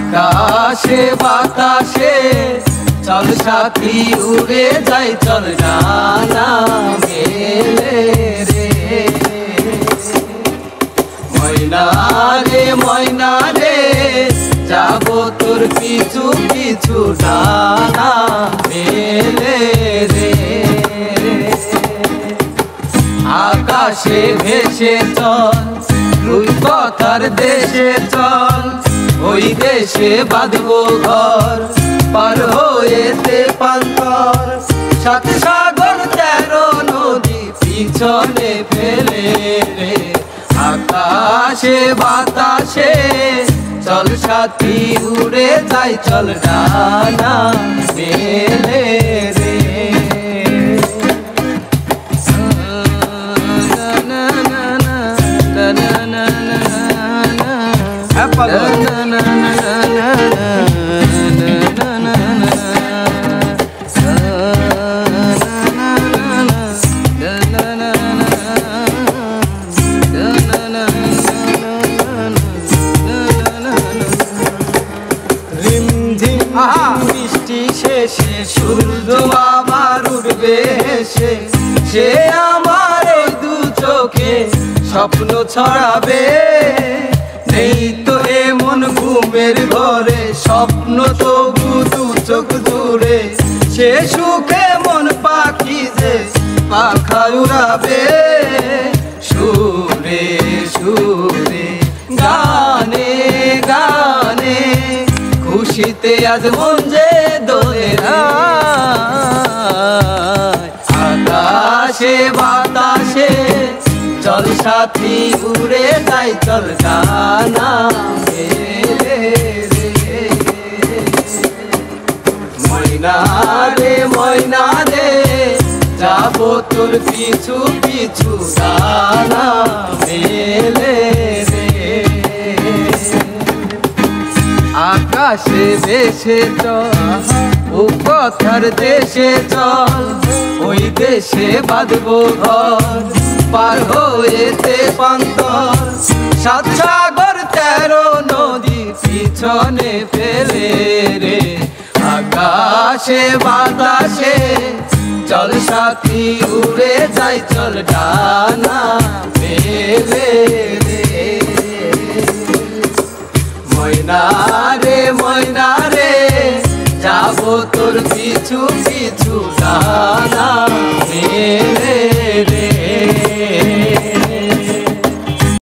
আকাশে বাতাসে চল সাথী উড়ে যাই চল ডানা মেলে রে ময়না রে ময়না রে যাবো তোর পিছু পিছু ডানা মেলে রে আকাশে ভেসে চল রূপকথার দেশে চল ওই দেশে বাঁধবো ঘর পার হয়েতে পান্তর সাত সাগর 13 নদী পিছনে ফেলে রে আকাশে বাতাসে চল সাথী উড়ে যাই চল ডানা মেলে রে বৃষ্টি শেষে সূর্য আমার উঠবে হেসে সে আমার ওই দু চোখে স্বপ্ন ছড়াবে নেই তো এমন ঘুমের ঘরে স্বপ্ন তবু দু চোখ জুড়ে সে সুখে মন পাখি যে পাখা উড়াবে সুরে সুরে গানে গানে খুশিতে আজ মন যে দোলে আকাশে বাতাসে চল সাথী উড়ে যাই চল ডানা মেলে রে ময়না রে ময়না রে যাবো তোর পিছু পিছু ডানা মেলে রে আকাশে ভেসে চল রূপকথার দেশে চল ওই দেশে বাঁধবো ঘর পার হয়েতে পান্তর সাত সাগর 13 নদী পিছনে ফেলে রে আকাশে বাতাসে চল সাথী উড়ে যাই চল ডানা মেলে রে।